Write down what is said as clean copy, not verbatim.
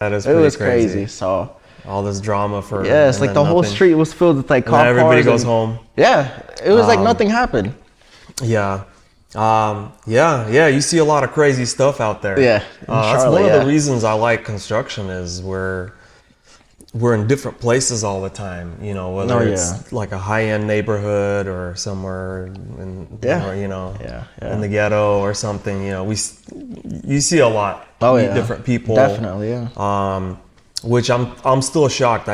That is It pretty was crazy. So All this drama for yeah, it's and like then the whole nothing. street was filled with like And then cop everybody cars. goes And, home. yeah, it was like nothing happened. Yeah. Yeah. You see a lot of crazy stuff out there. Yeah, in That's Charlotte, one of yeah. the reasons I like construction is we're in different places all the time. You know, whether Oh, it's yeah. like a high-end neighborhood or somewhere in Yeah. or, you know, Yeah. in the ghetto or something. You know, you see a lot. Oh, Meet yeah. different people. Definitely, yeah. Which I'm still shocked.